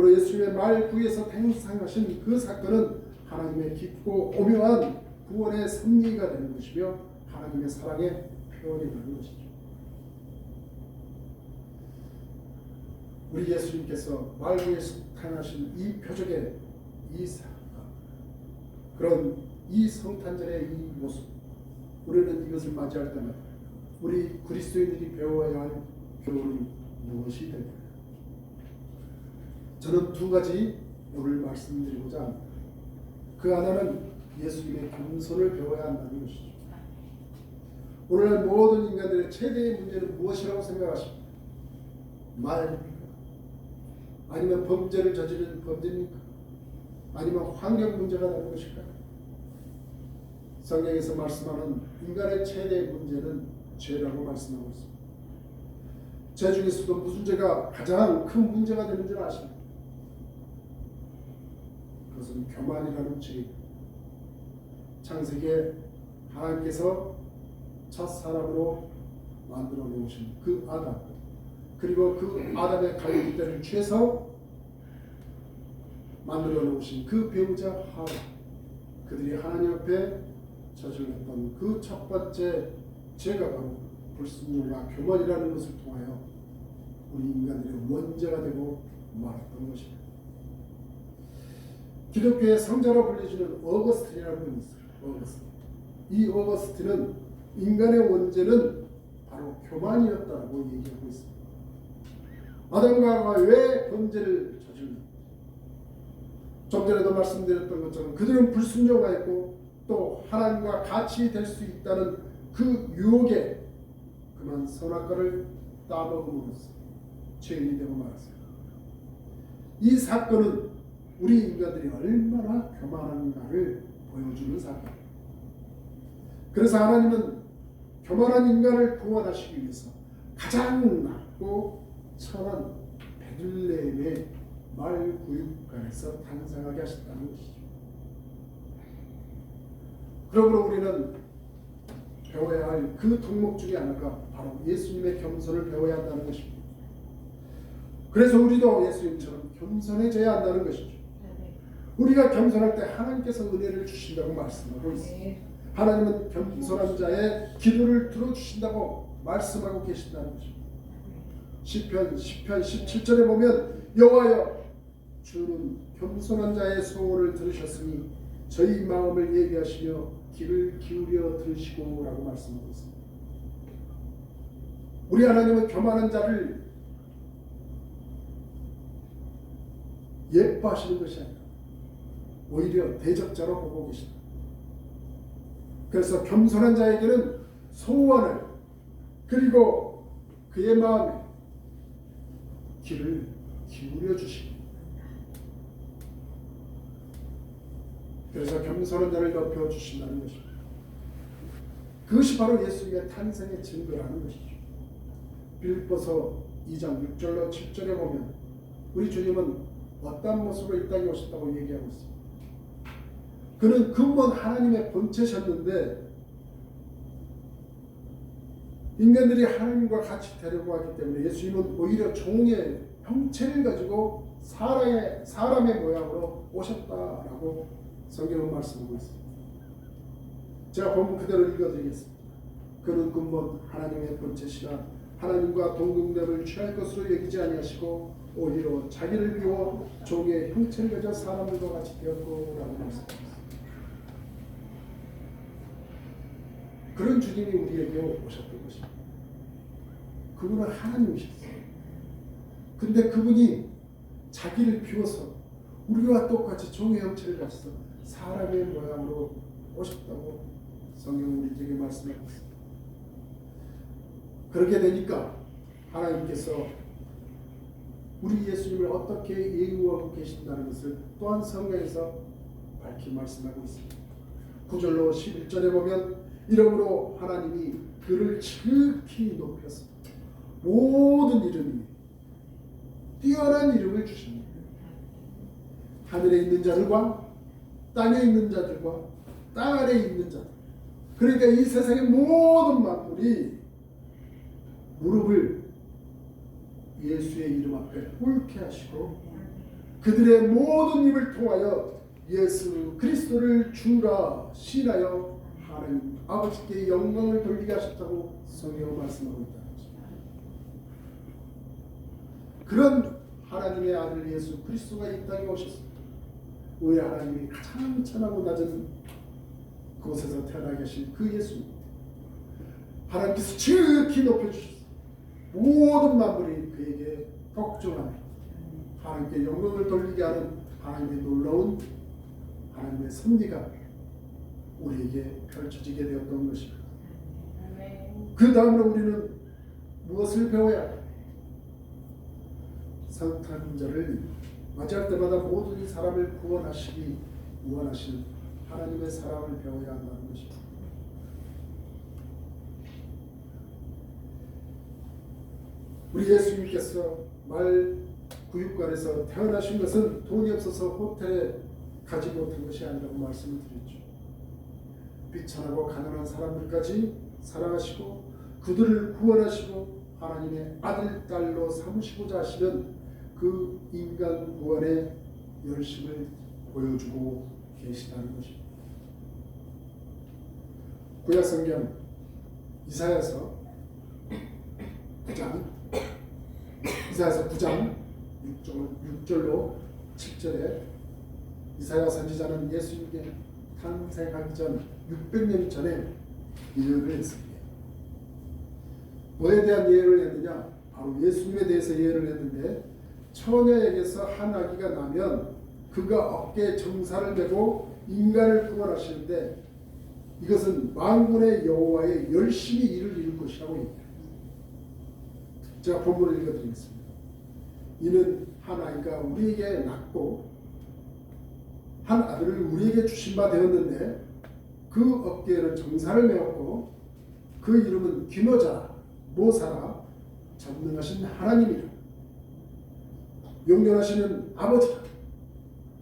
그러므로 예수님의 말 구에서 행상하신 그 사건은 하나님의 깊고 오묘한 구원의 섭리가 되는 것이며 하나님의 사랑의 표현이 되는 것이죠. 우리 예수님께서 말 구에서 행하신 이 표적의 이 사건, 그런 이 성탄절의 이 모습, 우리는 이것을 맞이할 때마다 우리 그리스도인들이 배워야 할 교훈은 무엇이 될까요? 저는 두 가지 오늘 말씀드리고자 합니다. 그 하나는 예수님의 겸손을 배워야 한다는 것이죠. 오늘날 모든 인간들의 최대의 문제는 무엇이라고 생각하십니까? 말입니까? 아니면 범죄를 저지른 범죄입니까? 아니면 환경 문제가 되는 것일까요? 성경에서 말씀하는 인간의 최대의 문제는 죄라고 말씀하고 있습니다. 죄 중에서도 무슨 죄가 가장 큰 문제가 되는 줄 아십니까? 그것은 교만이라는 죄입니다. 창세기에 하나님께서 첫 사람으로 만들어 놓으신 그 아담, 그리고 그 아담의 갈기대를 취해서 만들어 놓으신 그 배우자 하와, 그들이 하나님 앞에 저질렀던 그 첫 번째 죄가 바로 불순종과 교만이라는 것을 통하여 우리 인간들의 원죄가 되고 말았던 것입니다. 기독교의 성자로 불리시는 어거스틴이라는 분이 있어요. 어거스틴. 이 어거스틴은 인간의 원죄는 바로 교만이었다고 얘기하고 있습니다. 아담과 하와가 왜 범죄를 저질렀는지, 좀 전에도 말씀드렸던 것처럼 그들은 불순종하였고 또 하나님과 같이 될 수 있다는 그 유혹에 그만 선악과를 따먹음으로써 죄인이 되고 말았어요. 이 사건은 우리 인간들이 얼마나 교만한가를 보여주는 사건입니다. 그래서 하나님은 교만한 인간을 구원하시기 위해서 가장 낮고 천한 베들레헴의 말구육간에서 탄생하게 하셨다는 것이죠. 그러므로 우리는 배워야 할 그 덕목 중에 하나가 바로 예수님의 겸손을 배워야 한다는 것입니다. 그래서 우리도 예수님처럼 겸손해져야 한다는 것이죠. 우리가 겸손할 때 하나님께서 은혜를 주신다고 말씀하고 있습니다. 하나님은 겸손한 자의 기도를 들어주신다고 말씀하고 계신다는 것입니다. 시편 17절에 보면 여호와여 주는 겸손한 자의 소원을 들으셨으니 저희 마음을 예비하시며 귀를 기울여 들으시고 라고 말씀하고 있습니다. 우리 하나님은 교만한 자를 예뻐하시는 것이 아니라 오히려 대적자로 보고 계십니다. 그래서 겸손한 자에게는 소원을, 그리고 그의 마음에 귀를 기울여 주십니다. 그래서 겸손한 자를 높여 주신다는 것입니다. 그것이 바로 예수님의 탄생의 증거라는 것이죠. 빌립보서 2장 6절로 7절에 보면 우리 주님은 어떤 모습으로 이 땅에 오셨다고 얘기하고 있습니다. 그는 근본 하나님의 본체셨는데 인간들이 하나님과 같이 되려고 하기 때문에 예수님은 오히려 종의 형체를 가지고 사람의 모양으로 오셨다라고 성경은 말씀하고 있습니다. 제가 본문 그대로 읽어드리겠습니다. 그는 근본 하나님의 본체시라 하나님과 동등됨을 취할 것으로 여기지 아니하시고 오히려 자기를 비워 종의 형체를 가져 사람들과 같이 되었고 라고 말씀합니다. 그런 주님이 우리에게 오셨던 것입니다. 그분은 하나님이셨어요. 근데 그분이 자기를 비워서 우리와 똑같이 종의 형체를 가져서 사람의 모양으로 오셨다고 성경은 우리에게 말씀하고 있습니다. 그렇게 되니까 하나님께서 우리 예수님을 어떻게 예우하고 계신다는 것을 또한 성경에서 밝히 말씀하고 있습니다. 9절로 11절에 보면 이러므로 하나님이 그를 지극히 높여서 모든 이름이 뛰어난 이름을 주십니다. 하늘에 있는 자들과 땅에 있는 자들과 땅 아래에 있는 자들, 그러니까 이 세상의 모든 만물이 무릎을 예수의 이름 앞에 꿇게 하시고 그들의 모든 입을 통하여 예수 그리스도를 주라 신하여 하나님 아버지께 영광을 돌리게 하셨다고 성경은 말씀하고 있다. 그런 하나님의 아들 예수 그리스도가 이 땅에 오셨습니다. 우리 하나님이 가장 천하고 낮은 곳에서 태어나 계신 그 예수님, 하나님께서 지극히 높여주셨습니다. 모든 만물이 그에게 복종하며 하나님께 영광을 돌리게 하는 하나님의 놀라운 하나님의 섭리가 우리에게 펼쳐지게 되었던 것입니다. 그 다음으로 우리는 무엇을 배워야 할까요? 성탄절을 맞이할 때마다 모든 사람을 구원하시기 원하시는 하나님의 사랑을 배워야 한다는 것입니다. 우리 예수님께서 말 구육관에서 태어나신 것은 돈이 없어서 호텔에 가지 못한 것이 아니라고 말씀을 드렸죠. 비천하고 가난한 사람들까지 사랑하시고 그들을 구원하시고 하나님의 아들, 딸로 삼으시고자 하시는 그 인간 구원의 열심을 보여주고 계시다는 것입니다. 구약성경 이사야서 9장 6절로 7절에 이사야 선지자는 예수님께 탄생하기 전 600년 전에 예언을 했습니다. 뭐에 대한 예언을 했느냐? 바로 예수님에 대해서 예언을 했는데, 처녀에게서 한 아기가 나면 그가 어깨에 정사를 메고 인간을 구원하시는데 이것은 만군의 여호와의 열심히 일을 이룰 것이라고 얘기합니다. 제가 본문을 읽어드리겠습니다. 이는 한 아이가 우리에게 낳고 한 아들을 우리에게 주신 바 되었는데 그 어깨에는 정사를 메었고 그 이름은 기노자 모사라 전능하신 하나님이라. 용렬하시는 아버지라.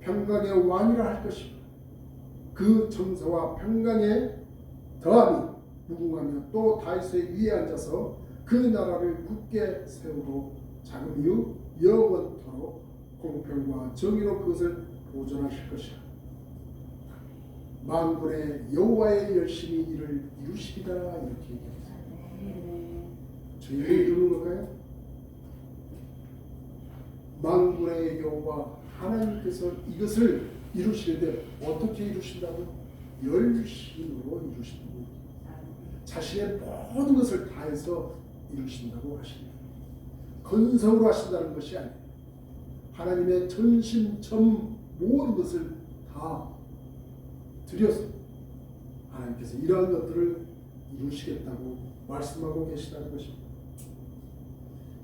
평강의 왕이라 할 것입니다. 그 정사와 평강에 더함이 무궁하며 또 다윗의 위에 앉아서 그 나라를 굳게 세우고 자금 이후 영원토록 공평과 정의로 그것을 보존하실 것이라. 만군의 여호와의 열심히 일을 이루시리라. 이렇게 얘기합니다. 저희가 이루는 걸까요? 만군의 여호와 하나님께서 이것을 이루시는데 어떻게 이루신다고요? 열심으로 이루신다고. 자신의 모든 것을 다해서 이루신다고 하십니다. 건성으로 하신다는 것이 아니에요. 하나님의 전심전 모든 것을 다 드려서 하나님께서 이러한 것들을 이루시겠다고 말씀하고 계시다는 것입니다.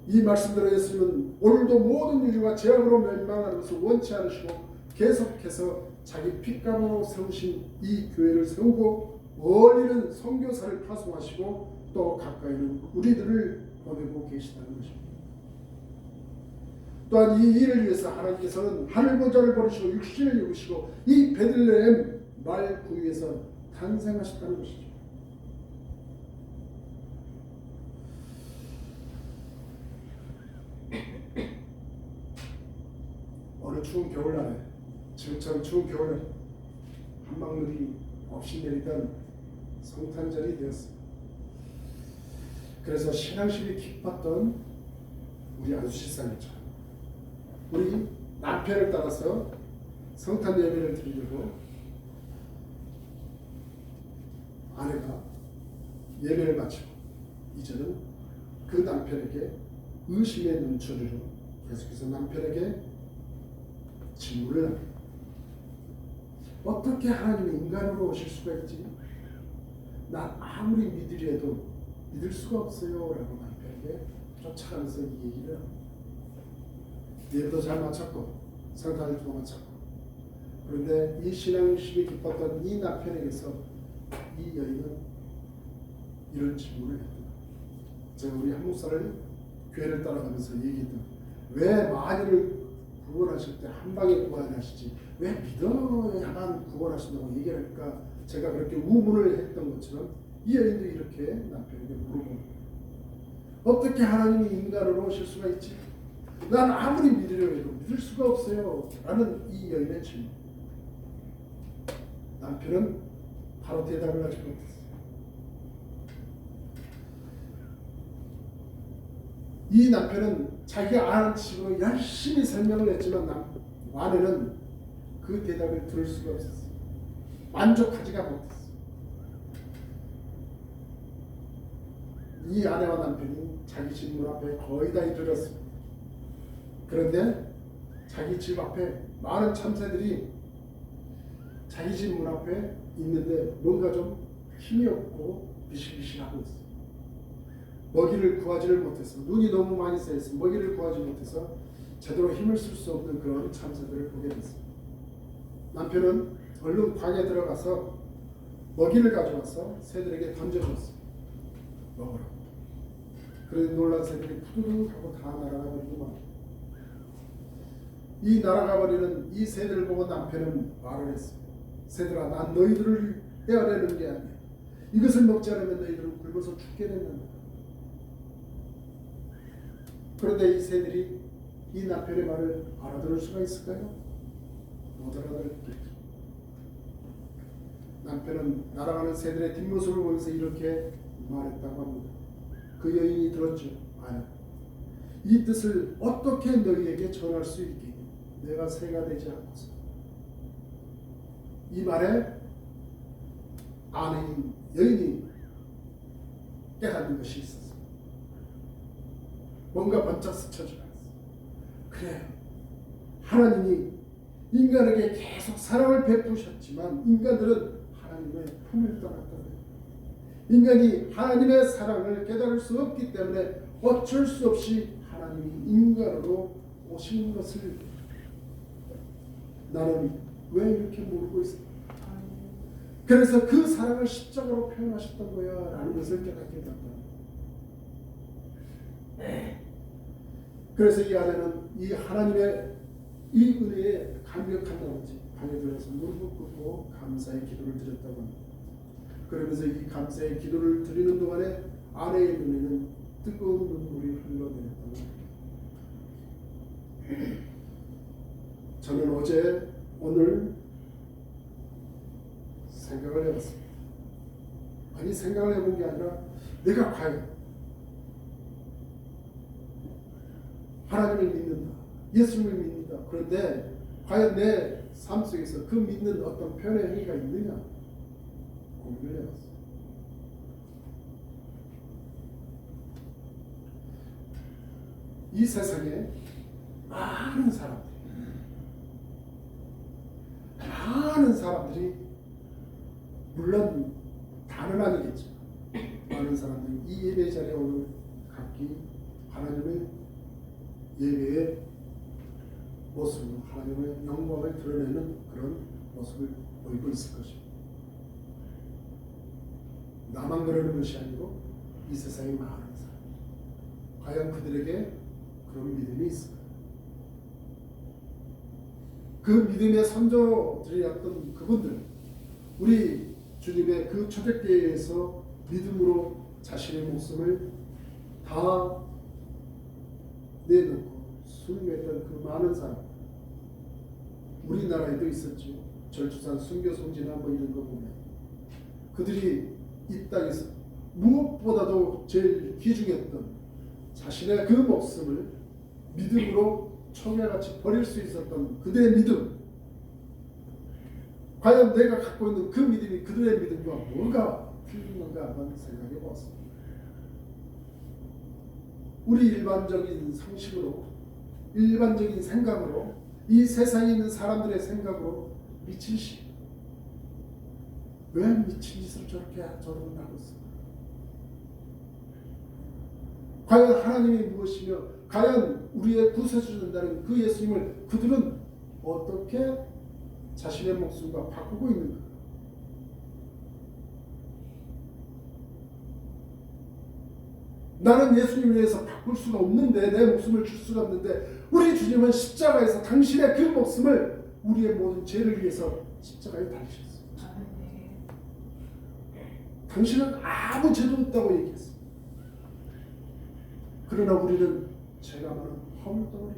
이 말씀대로 예수님은 오늘도 모든 인류가 죄악으로 멸망하는 것을 원치 않으시고 계속해서 자기 핏값으로 세우신 이 교회를 세우고 멀리는 선교사를 파송하시고 또 가까이는 우리들을 보내고 계시다는 것입니다. 또한 이 일을 위해서 하나님께서는 하늘 보좌를 버리시고 육신을 입으시고 이 베들레헴 말 구유에서 탄생하셨다는 것이죠. 어느 추운 겨울날에, 지금처럼 추운 겨울날에 한방눈이 없이 내리던 성탄절이 되었습니다. 그래서 신앙심이 깊었던 우리 안수실사님처럼 우리 남편을 따라서 성탄 예배를 드리려고 아내가 예배를 마치고 이제는 그 남편에게 의심의 눈초리로 계속해서 남편에게 질문을 합니다. 어떻게 하나님이 인간으로 오실 수가 있지? 난 아무리 믿으려도 믿을 수가 없어요 라고 남편에게 쫓아가면서 이 얘기를 합니다. 예배도 잘 마쳤고 성탄절도 마쳤고, 그런데 이 신앙심이 깊었던 이 남편에게서 이 여인은 이런 질문을 했다. 제가 우리 한국 사람을 교회를 따라가면서 얘기했던, 왜 만일을 구원하실 때 한 방에 구원하시지 왜 믿어야만 구원하신다고 얘기할까? 제가 그렇게 우문을 했던 것처럼 이 여인도 이렇게 남편에게 물어봅니다. 어떻게 하나님이 인간으로 오실 수가 있지? 난 아무리 믿으려 해도 믿을 수가 없어요 라는 이 여인의 질문. 남편은 바로 대답을 하지 못했어요. 이 남편은 자기가 아는 식으로 열심히 설명을 했지만 아내는 그 대답을 들을 수가 없었어요. 만족하지가 못했어요. 이 아내와 남편이 자기 집 문 앞에 거의 다 이르렀습니다. 그런데 자기 집 앞에 많은 참새들이 자기 집 문 앞에 있는데 뭔가 좀 힘이 없고 비실비실하고 있어요. 먹이를 구하지를 못해서, 눈이 너무 많이 쌓여서 먹이를 구하지 못해서 제대로 힘을 쓸 수 없는 그런 참새들을 보게 됐습니다. 남편은 얼른 방에 들어가서 먹이를 가져와서 새들에게 던져줬어요. 먹으라고. 그래서 놀란 새들이 푸드득 하고 다 날아가 버리고 이 날아가 버리는 이 새들을 보고 남편은 말을 했어요. 새들아, 난 너희들을 떼어내는 게 아니야. 이것을 먹지 않으면 너희들은 굶어서 죽게 된단다. 그런데 이 새들이 이 남편의 말을 알아들을 수가 있을까요? 못 알아들었겠죠. 남편은 날아가는 새들의 뒷모습을 보면서 이렇게 말했다고 합니다. 그 여인이 들었죠. 아니, 이 뜻을 어떻게 너희에게 전할 수 있겠니? 내가 새가 되지 않고서. 이 말에 아내인 여인이 깨닫는 것이 있었어요. 뭔가 번쩍 스쳐지고 그래, 하나님이 인간에게 계속 사랑을 베푸셨지만 인간들은 하나님의 품을 떠났다. 인간이 하나님의 사랑을 깨달을 수 없기 때문에 어쩔 수 없이 하나님이 인간으로 오신 것을 나는 왜 이렇게 모르고 있을까? 그래서 그 사랑을 십자가로 표현하셨던 거야 라는 것을 깨닫게 된다. 그래서 이 아내는 이 하나님의 이 은혜에 감격한 나머지 방에 들어서 무릎을 꿇고 감사의 기도를 드렸다고 합니다. 그러면서 이 감사의 기도를 드리는 동안에 아내의 눈에는 뜨거운 눈물이 흘러내렸다고 합니다. 저는 어제 오늘 생각을 해봤습니다. 아니, 생각을 해본 게 아니라 내가 과연 하나님을 믿는다, 예수님을 믿는다. 그런데 과연 내 삶 속에서 그 믿는 어떤 표현의 행위가 있느냐 고민을 해봤어요. 이 세상에 많은 사람들이 물론 다는 아니겠지만 많은 사람들이 이 예배 자리에 오늘 각기 하나님의 예배의 모습으로 하나님의 영광을 드러내는 그런 모습을 보이고 있을 것입니다. 나만 그러는 것이 아니고 이 세상에 많은 사람, 과연 그들에게 그런 믿음이 있을까? 그 믿음의 선조들이었던 그분들, 우리 주님의 그 초대교회에서 믿음으로 자신의 목숨을 다 내놓고 순교했던 그 많은 사람, 우리나라에도 있었죠. 절주산 순교송지나 뭐 이런 거 보면 그들이 이 땅에서 무엇보다도 제일 귀중했던 자신의 그 목숨을 믿음으로 청야같이 버릴 수 있었던 그들의 믿음, 과연 내가 갖고 있는 그 믿음이 그들의 믿음과 뭐가 틀린 건가 한번 생각해 보았습니다. 우리 일반적인 상식으로, 일반적인 생각으로, 이 세상에 있는 사람들의 생각으로 미친 짓, 왜 미친 짓을 저렇게 저러고 하고 있을까? 과연 하나님이 무엇이며, 과연 우리의 구세주 된다는 그 예수님을 그들은 어떻게 자신의 목숨과 바꾸고 있는가? 나는 예수님을 위해서 바꿀 수가 없는데, 내 목숨을 줄 수가 없는데, 우리 주님은 십자가에서 당신의 그 목숨을 우리의 모든 죄를 위해서 십자가에 달리셨어요. 당신은 아무 죄도 없다고 얘기했어요. 그러나 우리는 죄가 많은 허물덩어리.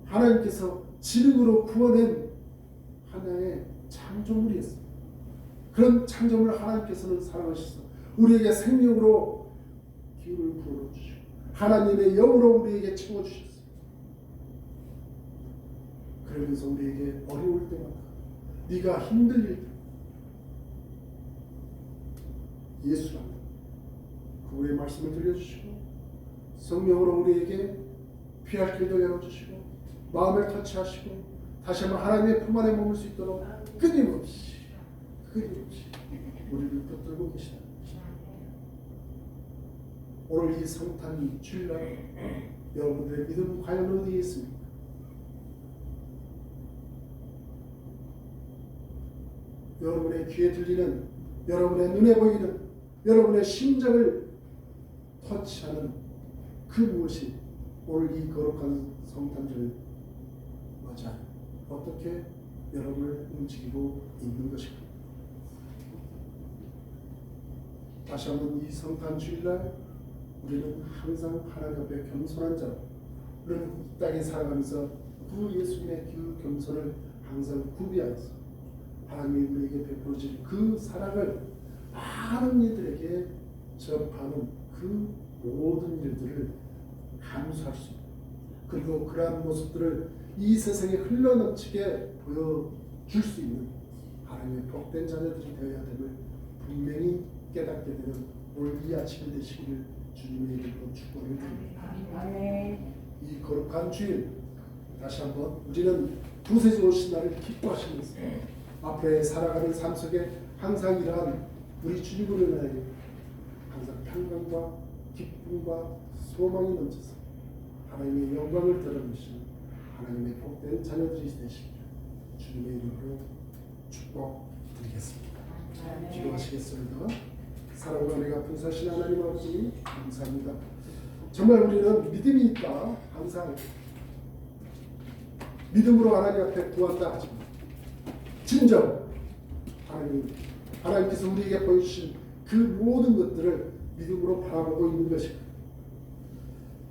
하나님께서 지능으로 구원한 하나의 창조물이었습니다. 그런 창조물을 하나님께서는 사랑하셔서 우리에게 생명으로 기운을 불어주시고 하나님의 영으로 우리에게 채워주셨어요. 그러면서 우리에게 어려울 때마다 네가 힘들 일 예수라 그분의 말씀을 들려주시고 성령으로 우리에게 피할 길도 열어주시고 마음을 터치하시고 다시 한번 하나님의 품 안에 머물 수 있도록 끊임없이 우리를 붙들고 계시다. 오늘 이 성탄 주일날 여러분들의 믿음 과연 어디에 있습니까? 여러분의 귀에 들리는, 여러분의 눈에 보이는, 여러분의 심장을 터치하는 그 무엇이 오늘 이 거룩한 성탄절 맞아 어떻게 여러분을 움직이고 있는 것일까? 다시 한번 이 성탄 주일날 우리는 항상 하나님 앞에 겸손한 자로 우리는 이 땅에 살아가면서 그 예수님의 그 겸손을 항상 구비하여서 하나님이 우리에게 베풀어진 그 사랑을 많은 이들에게 접하는 그 모든 일들을 감수할 수 있고 그리고 그러한 모습들을 이 세상에 흘러넘치게 보여줄 수 있는 하나님의 복된 자녀들이 되어야 됨을 분명히 깨닫게 되는 오늘 이 아침이 되시기를 주님의 이름으로 축복을 드립니다. 이 거룩한 주일 다시 한번 우리는 구세주 오신 날을 기뻐하시면서 앞으로의 살아가는 삶 속에 항상 이러한 우리 주님으로 인하여 항상 평강과 기쁨과 소망이 넘쳐서 하나님의 영광을 드러내시는 하나님의 복된 자녀들이 되시기를 주님의 이름으로 축복드리겠습니다. 기도하시겠습니다. 사랑과 은혜가 풍성하신 하나님 아버지 감사합니다. 정말 우리는 믿음이 있다. 항상 믿음으로 하나님 앞에 구한다 하지만 진정 하나님께서 우리에게 보여주신 그 모든 것들을 믿음으로 바라보고 있는 것일까?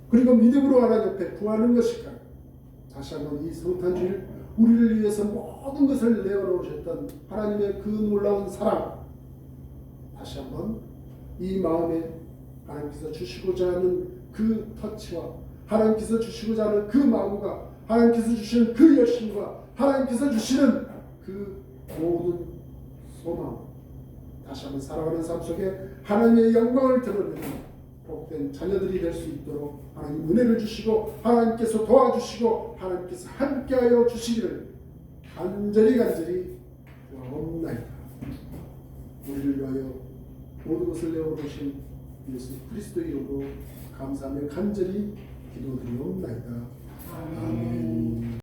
그리고 믿음으로 하나님 앞에 구하는 것일까? 다시 한번 이 성탄주일 우리를 위해서 모든 것을 내어놓으셨던 하나님의 그 놀라운 사랑 다시 한번 이 마음에 하나님께서 주시고자 하는 그 터치와 하나님께서 주시고자 하는 그 마음과 하나님께서 주시는 그 열심과 하나님께서 주시는 그 모든 소망 다시 한번 살아가는 삶 속에 하나님의 영광을 드러내는 복된 자녀들이 될 수 있도록 하나님 은혜를 주시고 하나님께서 도와주시고 하나님께서 함께하여 주시기를 간절히 원하옵나이다. 우리를 위하여 모든 것을 내어놓으신 예수 그리스도의 이름으로 감사하며 간절히 기도드리옵나이다. 아멘.